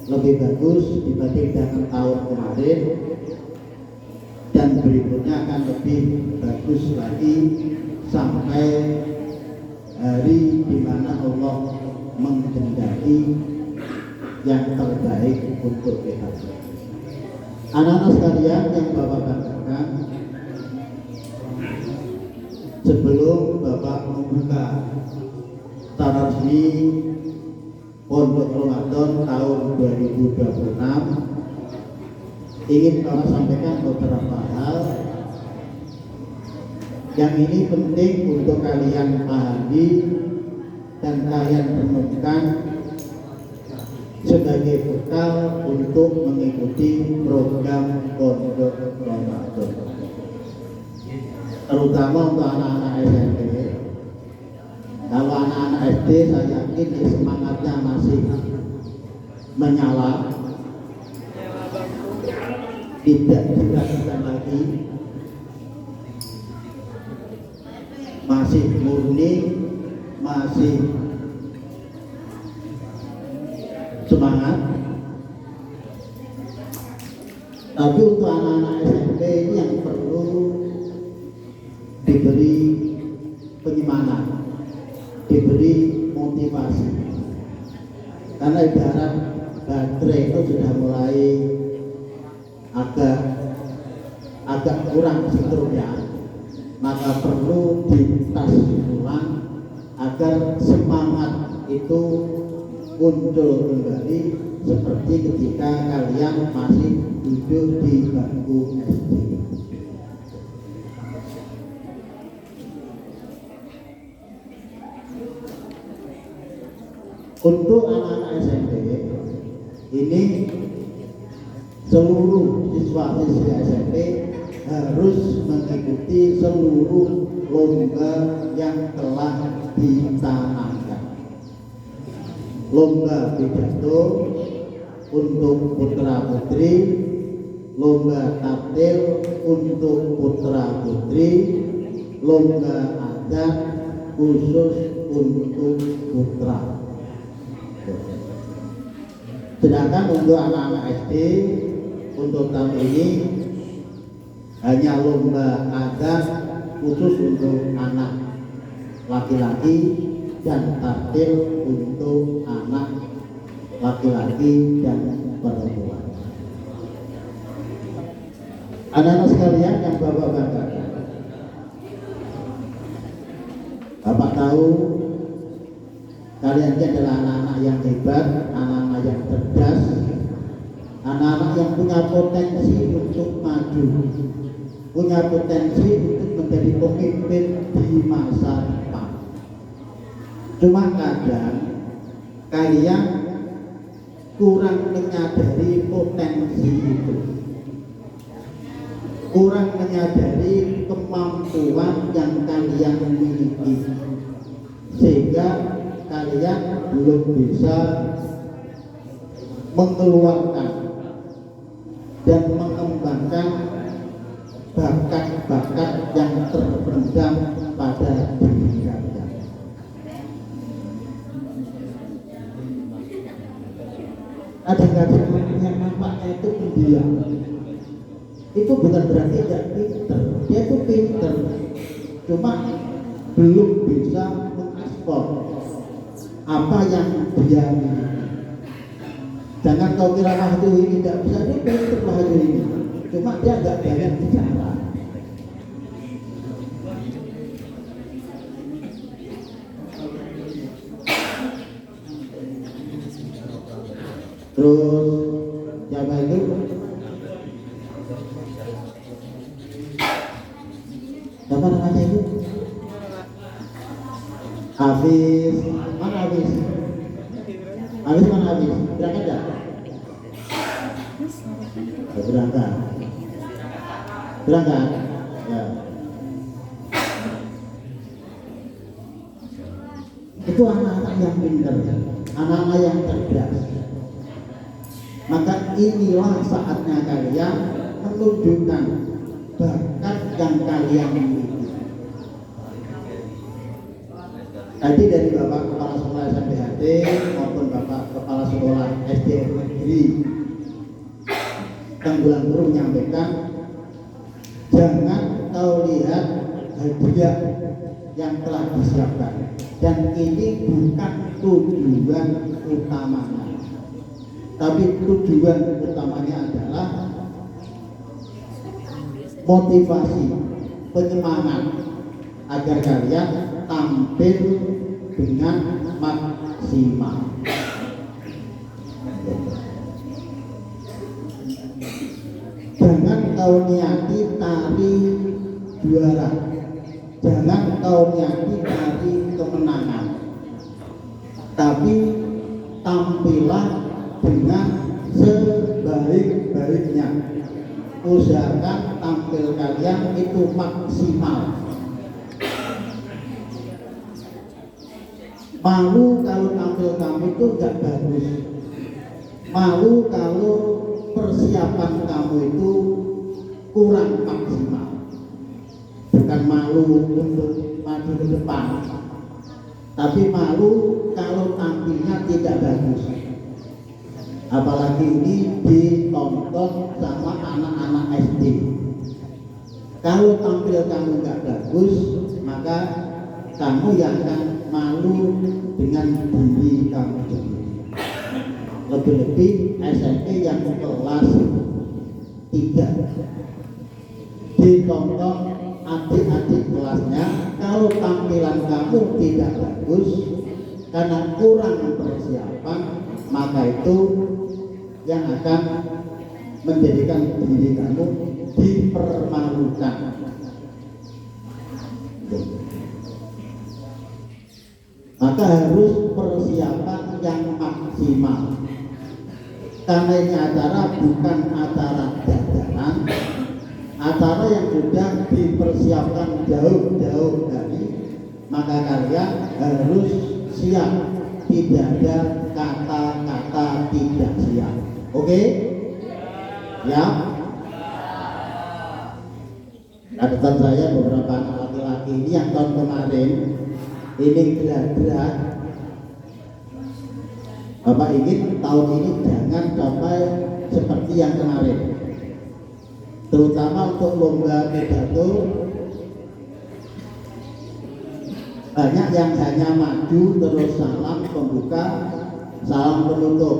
S3: lebih bagus dibanding dengan tahun kemarin, dan berikutnya akan lebih bagus lagi sampai hari di mana Allah menghendaki yang terbaik untuk kita. Anak-anak sekalian yang Bapak banggakan, sebelum Bapak membuka secara resmi Pondok Ramadan tahun 2026, ingin Bapak sampaikan beberapa hal yang ini penting untuk kalian pahami dan kalian renungkan sebagai bekal untuk mengikuti program Pondok Ramadan, terutama untuk anak-anak SMP. Kalau anak-anak SD saya yakin semangatnya masih menyala, tidak diragukan lagi, masih murni, masih semangat. Tapi untuk anak-anak SMP ini yang perlu diberi penyemangat, diberi motivasi, karena ibarat baterai itu sudah mulai agak kurang seterusnya, maka perlu ditas ulang agar semangat itu muncul kembali seperti ketika kalian masih duduk di bangku SD. Untuk anak-anak SMP ini, seluruh siswa-siswi SMP harus mengikuti seluruh lomba yang telah dicanangkan. Lomba pidato untuk putra putri, lomba taktil untuk putra putri, lomba adat khusus untuk putra. Sedangkan untuk anak-anak SD untuk tahun ini hanya lomba adat khusus untuk anak laki-laki dan taktil untuk anak laki-laki dan perempuan. Anak-anak sekalian yang Bapak banggakan, Bapak tahu kalian ini adalah anak-anak yang hebat, anak-anak yang cerdas, anak-anak yang punya potensi untuk maju, punya potensi untuk menjadi pemimpin di masa depan. Cuma kadang kalian kurang menyadari potensi itu.
S5: kurang menyadari kemampuan yang kalian miliki, sehingga kalian belum bisa mengeluarkan dan mengembangkan bakat-bakat yang terpendam pada diri kalian. Kadang-kadang yang nampaknya itu pendiam, itu bukan berarti tidak pinter, dia itu pinter, cuma belum bisa mengekspor apa yang dia miliki. Jangan kau kira Wahyu ini tidak bisa, dia pinter Wahyu ini, cuma dia nggak banyak bicara. Terus siapa itu? Siapa namanya itu? Hafiz. Mana Hafiz? Hafiz mana Hafiz? Berangkat enggak? Berangkat. Berangkat. Ya. Itu anak-anak yang pintar, anak-anak yang cerdas. Maka inilah saatnya kalian menunjukkan bakat yang kalian miliki. Tadi dari Bapak Kepala Sekolah SMPHT maupun Bapak Kepala Sekolah SDN Negeri Tenggulang Guru menyampaikan, jangan kau lihat hadiah yang telah disiapkan, dan ini bukan tujuan utamanya. Tapi tujuan utamanya adalah motivasi, penyemangat agar kalian tampil dengan maksimal. Jangan kau niati tari juara, jangan kau niati tari kemenangan, tapi tampillah dengan sebaik-baiknya. Usahakan tampil kalian itu maksimal. Malu kalau tampil kamu itu enggak bagus. Malu kalau persiapan kamu itu kurang maksimal. Bukan malu untuk maju ke depan, tapi malu kalau tampilnya tidak bagus. Apalagi ini ditonton sama anak-anak SD. Kalau tampil kamu nggak bagus, maka kamu yang akan malu dengan diri kamu sendiri. Lebih-lebih SMP yang kelas 3 ditonton adik-adik kelasnya. Kalau tampilan kamu tidak bagus karena kurang persiapan, maka itu yang akan menjadikan diri kamu dipermalukan. Maka harus persiapan yang maksimal. Karena ini acara bukan acara jajaran, acara yang sudah dipersiapkan jauh-jauh hari, maka kalian harus siap. Tidak ada kata-kata tidak siap. Oke? Ya? Catatan saya beberapa anak laki-laki ini yang tahun kemarin ini gerak-gerak. Bapak ingin tahun ini jangan sampai seperti yang kemarin. Terutama untuk lomba pidato, banyak yang hanya maju terus salam pembuka, salam penutup.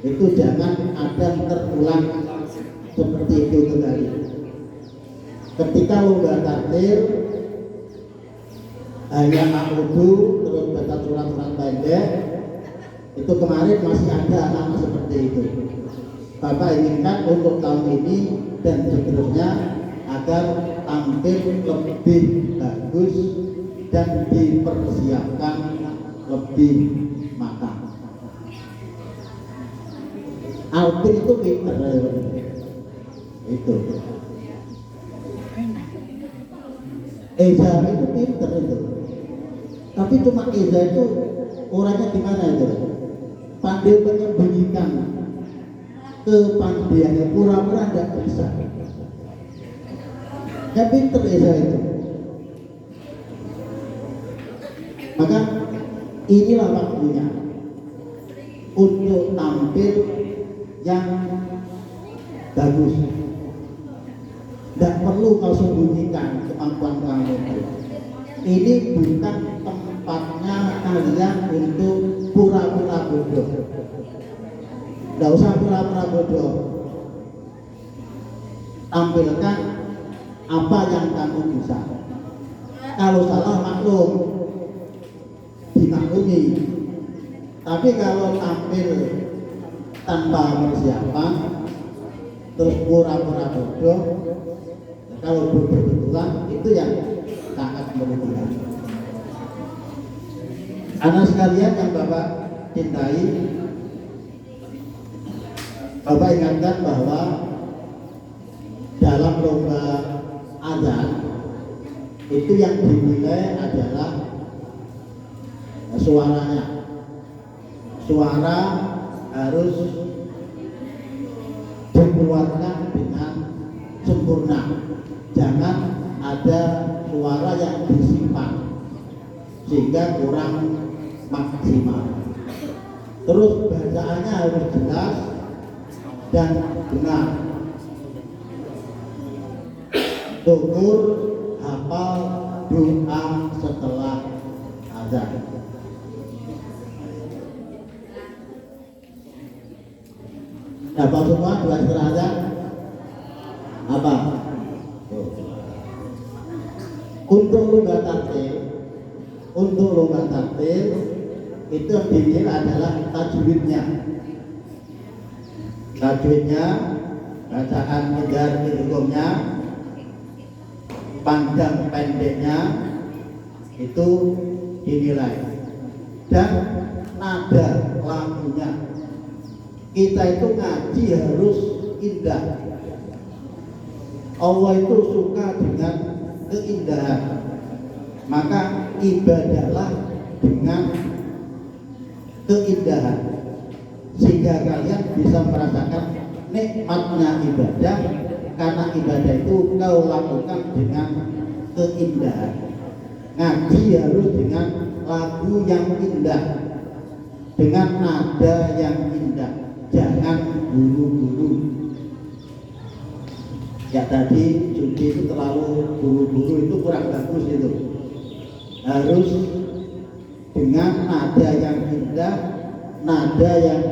S5: Itu jangan ada terulang seperti itu kembali. Ketika lomba takdir hanya akudu terus baca surat-surat pendek, itu kemarin masih ada anak-anak seperti itu. Bapak inginkan untuk tahun ini dan seterusnya agar tampil lebih bagus dan dipersiapkan lebih matang. Alvin itu pinter itu. Eza itu pinter itu. Tapi cuma Eza itu orangnya gimana itu? Pandai menyembunyikan kepandaiannya, pura-pura tidak bisa. Ya pinter Eza itu. Maka inilah waktunya untuk tampil yang bagus. Tidak perlu kau sembunyikan kemampuan kamu. Ini bukan tempatnya kalian untuk pura-pura bodoh. Tidak usah pura-pura bodoh. Tampilkan apa yang kamu bisa. Kalau salah maklum, dimaklumi. Tapi kalau tampil tanpa persiapan, terus pura-pura bodoh, kalau bodoh betulan itu yang sangat merugikan. Anak sekalian yang Bapak cintai, Bapak ingatkan bahwa dalam lomba azan itu yang dinilai adalah suaranya. Suara harus dikeluarkan dengan sempurna. Jangan ada suara yang disimpan sehingga kurang maksimal. Terus bacaannya harus jelas dan benar. Syukur hafal doa setelah azan. Dapat semua doa setelah azan? Apa? Untuk lomba tartil itu yang dinilai adalah tajwidnya. Tajwidnya, bacaan kejar hukumnya, panjang pendeknya itu dinilai, dan nada lagunya. Kita itu ngaji harus indah. Allah itu suka dengan keindahan. Maka ibadahlah dengan keindahan sehingga kalian bisa merasakan nikmatnya ibadah, karena ibadah itu kau lakukan dengan keindahan. Ngaji harus dengan lagu yang indah, dengan nada yang indah, jangan buru-buru. Ya tadi judi itu terlalu buru-buru, itu kurang bagus itu. Harus dengan nada yang indah, nada yang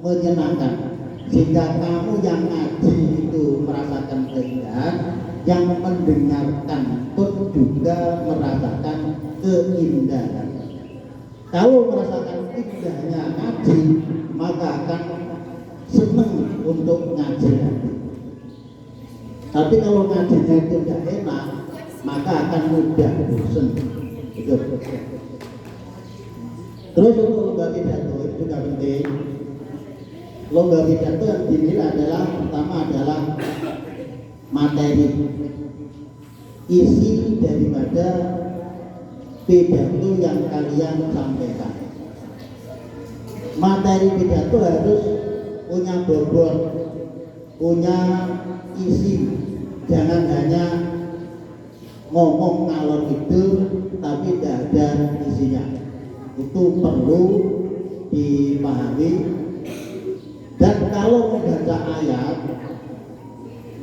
S5: menyenangkan, sehingga kamu yang ngaji itu merasakan keindahan, yang mendengarkan pun juga merasakan keindahan. Kalau merasakan indahnya ngaji, maka akan senang untuk ngaji lagi. Tapi kalau ngajinya itu tidak enak, maka akan mudah bosan. Itu. Terus untuk lomba pidato itu juga penting. Lomba pidato yang dinilai adalah pertama adalah materi, isi daripada pidato yang kalian sampaikan. Materi pidato harus punya bobot, punya isi, jangan hanya ngomong ngalor itu tapi tidak ada isinya. Itu perlu dipahami. Dan kalau membaca ayat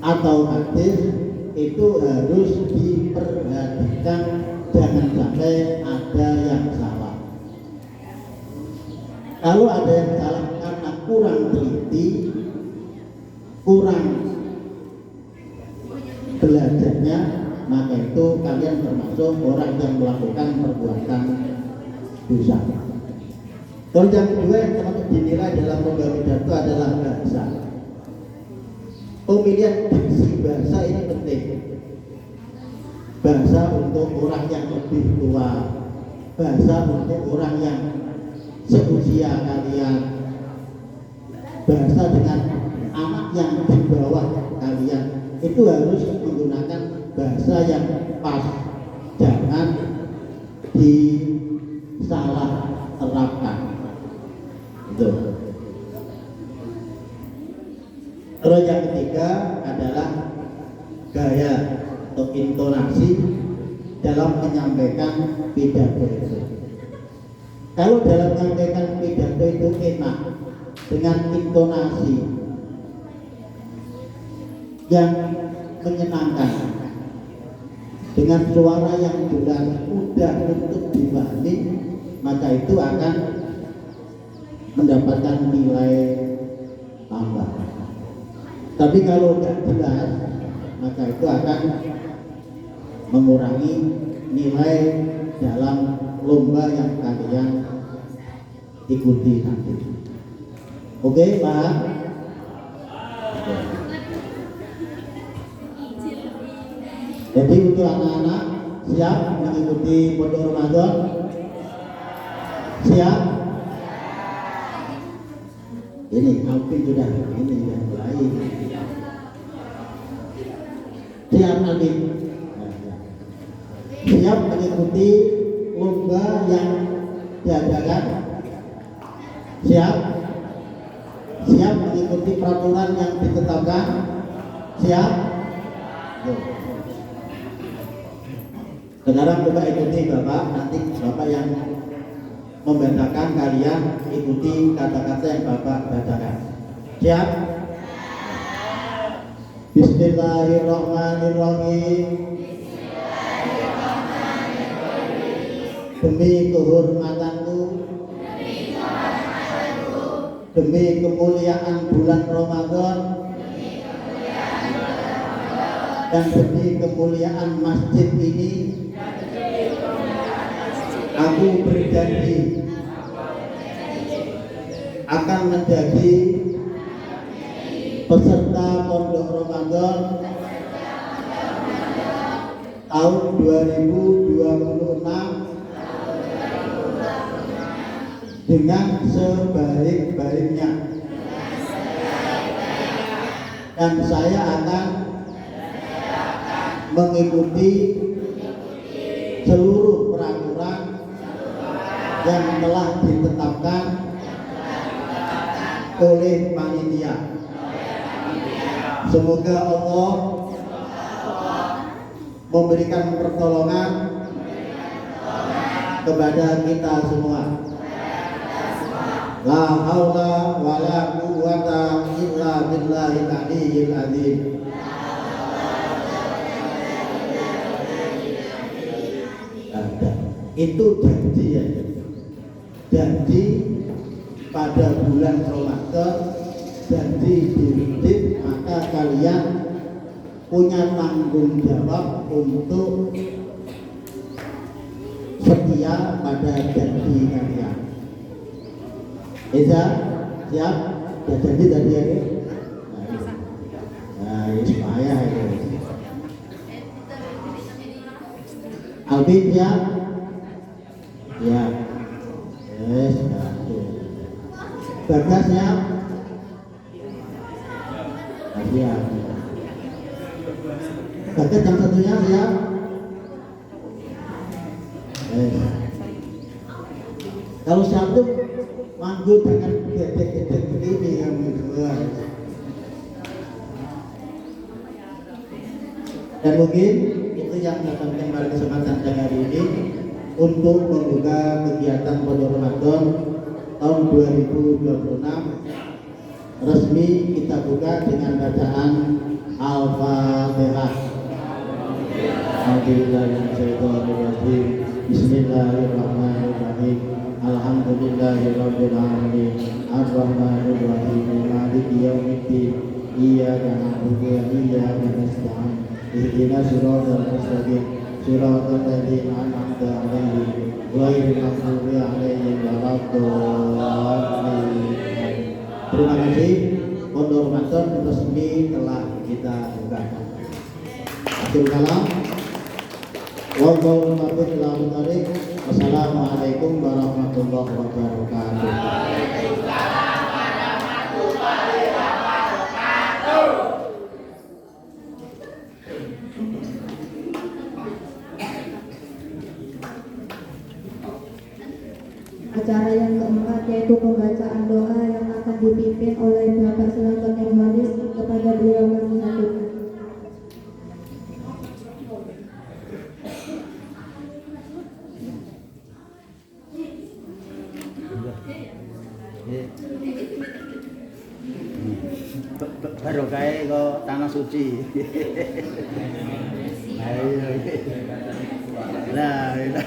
S5: atau hadis itu harus diperhatikan, jangan sampai ada yang salah. Kalau ada yang salah karena kurang teliti, kurang belajarnya, maka itu kalian termasuk orang yang melakukan perbuatan dosa. Dan yang kedua yang termasuk dinilai dalam lomba pidato adalah bahasa. Pemilihan diksi bahasa ini penting. Bahasa untuk orang yang lebih tua, bahasa untuk orang yang seusia kalian, bahasa dengan anak yang di bawah kalian. Itu harus menggunakan bahasa yang pas,
S3: jangan disalah terapkan. Itu. Terus yang ketiga adalah gaya atau intonasi dalam menyampaikan pidato itu. Kalau dalam menyampaikan pidato itu enak dengan intonasi yang menyenangkan, dengan suara yang jelas, mudah untuk dipahami, maka itu akan mendapatkan nilai tambah. Tapi kalau tidak jelas, maka itu akan mengurangi nilai dalam lomba yang kalian ikuti nanti. Oke, Pak? Jadi untuk anak-anak siap mengikuti pondok Ramadan? Siap? Ini Alvin sudah ini yang lain. Siap nanti? Siap mengikuti lomba yang diadakan? Siap? Siap mengikuti peraturan yang ditetapkan? Siap? Sekarang coba ikuti Bapak, nanti Bapak yang membacakan, kalian ikuti kata-kata yang Bapak bacakan. Siap? Bismillahirrahmanirrahim. Demi kehormatanku, demi kemuliaan bulan Ramadan, dan demi kemuliaan masjid ini, aku berjanji akan menjadi peserta pondok Ramadan tahun 2026 dengan sebaik-baiknya, dan saya akan mengikuti seluruh peraturan yang telah ditetapkan oleh panitia. Semoga Allah memberikan pertolongan kepada kita semua. La haula wa la quwwata illa billahil aliyyil azim. Itu janji ya. Janji pada bulan Ramadan, janji diwujud, maka kalian punya tanggung jawab untuk setia pada janji kalian. Eza, siap? Ya janji tadi ya. Nah, ini supaya itu. Alvin siap? Ya. Yes, Bagas siap? Siap. Bagas yang satunya siap? Kalau siap tuh manggut dengan gedek-gedek begini yang berdua. Dan mungkin itu yang datangkan pada kesempatan siang hari ini untuk membuka kegiatan pondok Ramadan tahun 2026. Resmi kita buka dengan bacaan Al-Fatihah. Alhamdulillahirrahmanirrahim. Bismillahirrahmanirrahim. Alhamdulillahirabbil alamin. Ar-Rahmanirrahim. Maliki yaumiddin. Iyyaka na'budu wa iyyaka nasta'in. Ihdinas siratal mustaqim. Siratal ladzina an'amta 'alaihim ghairil maghdubi 'alaihim waladdallin. Terima kasih. Pondok Ramadan resmi telah kita buka. Akhir kalam. Wassalamualaikum warahmatullahi wabarakatuh.
S1: yaitu pembacaan doa yang akan dipimpin oleh Bapak Sultan Nurhalis. Kepada beliau kami aturkan.
S6: Baru kayak kok tanah suci. Ayo. Nah, itu.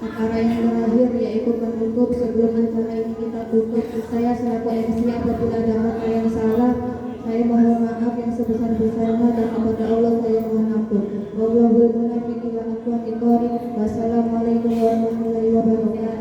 S1: Acara yang terakhir yaitu penutup. Sebelum acara ini kita tutup, saya selaku MC apabila ada kata yang salah, saya mohon maaf yang sebesar-besarnya, dan kepada Allah saya mohon ampun. Wallahul muwaffiq ila aqwamit thoriq. Wassalamualaikum warahmatullahi wabarakatuh.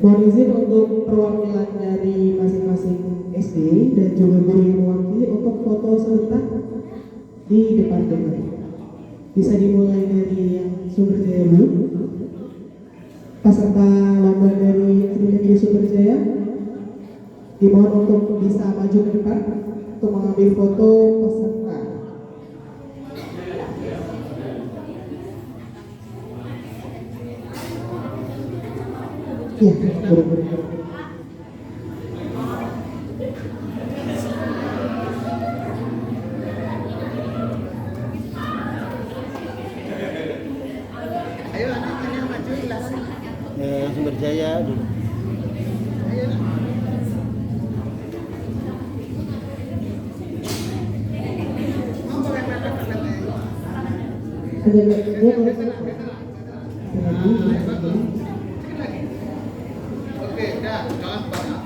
S7: Mohon izin untuk perwakilan dari masing-masing SD dan juga guru yang mewakili untuk foto sebentar di depan kamera. Bisa dimulai dari yang Sumber Jaya dulu. Peserta lomba dari SD Negeri Sumber Jaya dimohon untuk bisa maju ke depan untuk mengambil foto peserta. Ya, guru-guru.
S6: Ayo anak-anaknya maju silakan. Sumber Jaya dulu.
S5: Oke, dah, jangan banyak.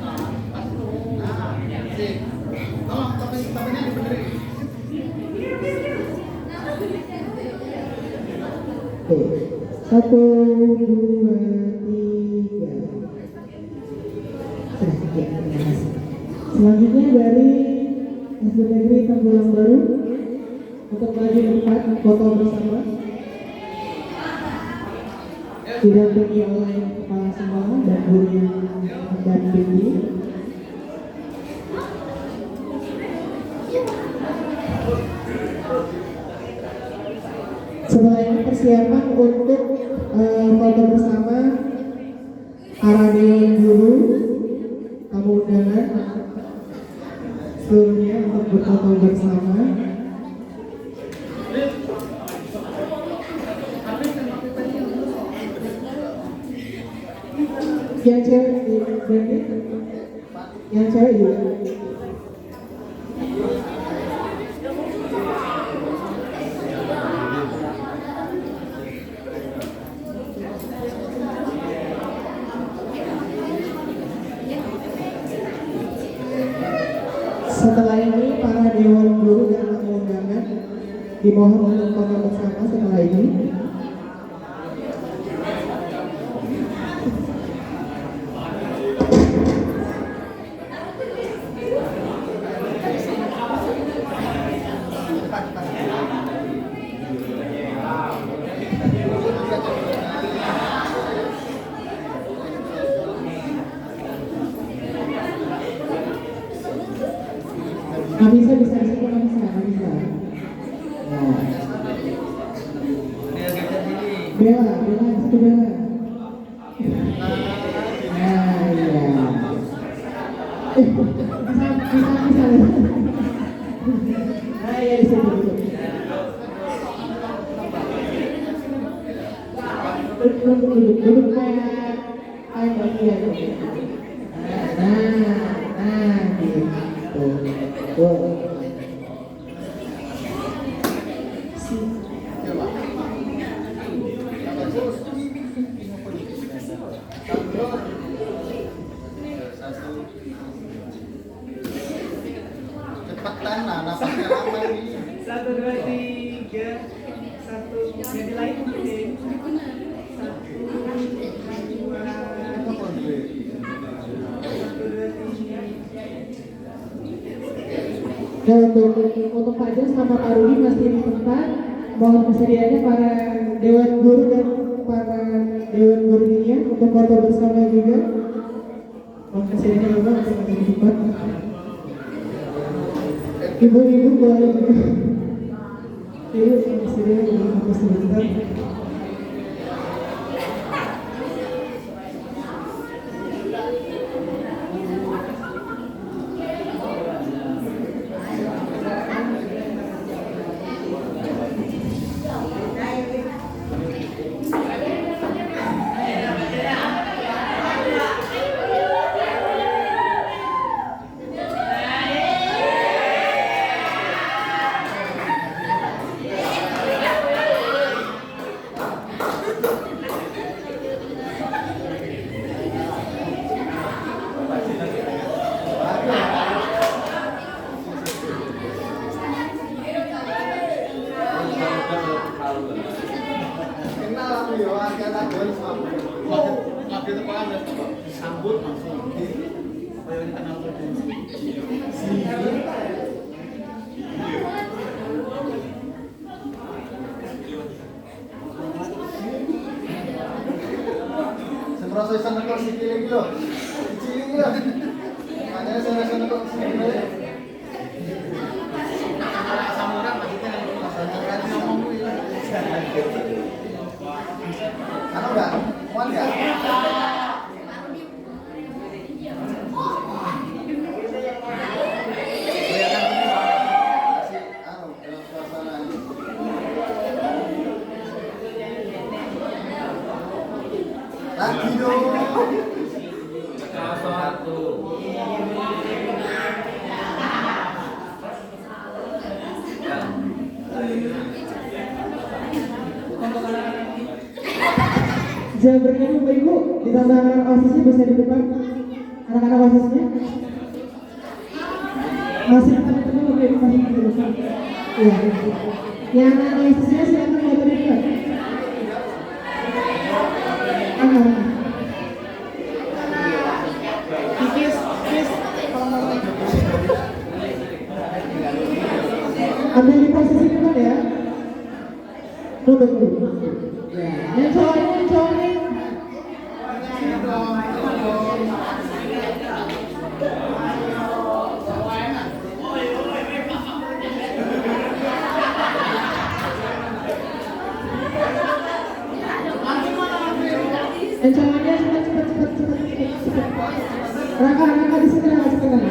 S5: Nah, sip. Tolong tapi-tapinya dibenerin.
S7: Oke, 1, 2, 3. Terima kasih. Selanjutnya dari SD Negeri Tanggulang Baru untuk maju ke depan foto bersama. Didampingi oleh kepala sekolah dan guru yang mendampingi. Setelah ini persiapan untuk foto bersama para dewan guru, tamu undangan seluruhnya untuk berfoto bersama. Yang cewek berarti yang cewek juga. Setelah ini para dewan guru dan tamu undangan dimohon untuk foto bersama setelah ini. Nggak bisa di situ, nggak bisa. Nah. Bella, situ Bella. Nah, iya. Bisa. Nah, iya di situ. Duduk kayak bagian. Nah, gitu. Tuh.
S6: Cepetan lah, napasnya lama ini.
S7: 1, 2, 3. 1, jadi lain mungkin. 1, 2, 3. Dan untuk Pak Jas sama Pak Rudi masih di tempat. Mohon kesediaannya para dewan guru dan para dewan guru ini untuk foto bersama juga. Mohon kesediaannya Bapak untuk masih di tempat. Ibu-ibu boleh juga. Ibu kesediaan untuk foto sebentar.
S6: Kenal aku ya, ada lagu waktu itu kan disambut langsung. Kayak ini kenal tuh. Semprot sana kok cilik lho. Cilik lho. Makanya sana kok cilik. Samuran maksudnya kan ngomong kuwi. Ano enggak? Muat enggak? Lagi dong. Satu.
S7: Jangan bernyanyi Bapak Ibu, ditambah anak-anak OSISnya bisa di depan. Anak-anak OSISnya masih teman-teman Bapak Ibu masih di depan. Iya. Yang anak OSISnya silakan foto di depan. Ambil di posisi depan ya. Duduk dulu. Ya, yang cowok ini. Dan cowoknya cepat. Raka di sini cepat.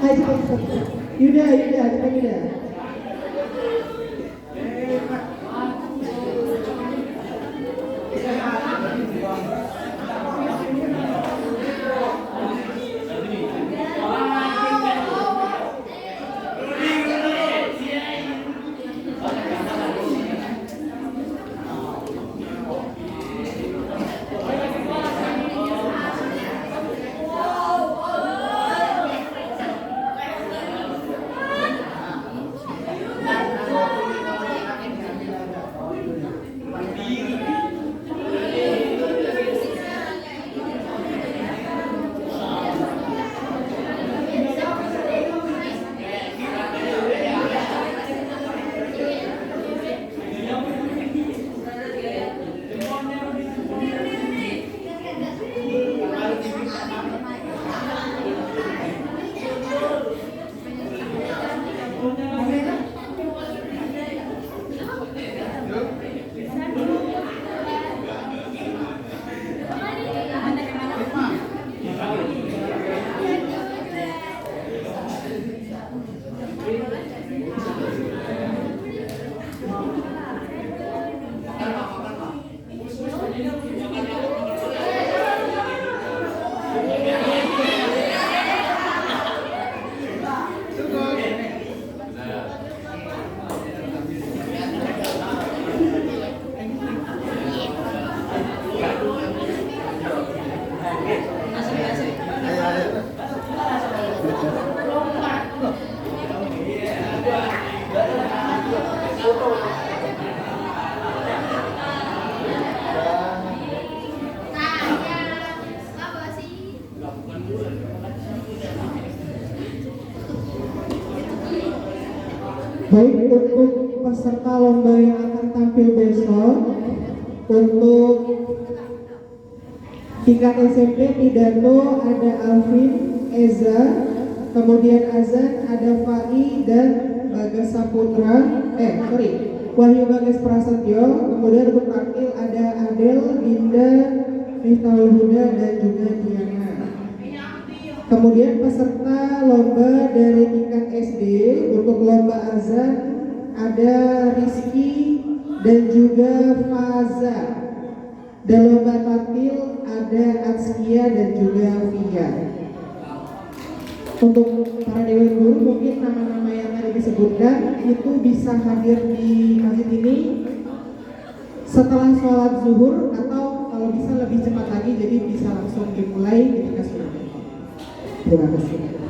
S7: Ayo cepat. Yuda, cepat Yuda. Baik, untuk peserta lomba yang akan tampil besok, untuk tingkat SMP pidato ada Alvin, Eza, kemudian azan ada Fai dan Bagas Saputra, Wahyu Bagas Prasetyo, kemudian untuk tampil ada Adel, Dinda, Miftahul Huda dan juga Diana. Kemudian peserta lomba dari tingkat SD, untuk lomba azan ada Rizky dan juga Faza. Dan lomba tampil ada Atskia dan juga Via. Untuk para dewan guru, mungkin nama-nama yang tadi disebutkan itu bisa hadir di masjid ini setelah sholat zuhur, atau kalau bisa lebih cepat lagi, jadi bisa langsung dimulai ketika sudah. Terima kasih.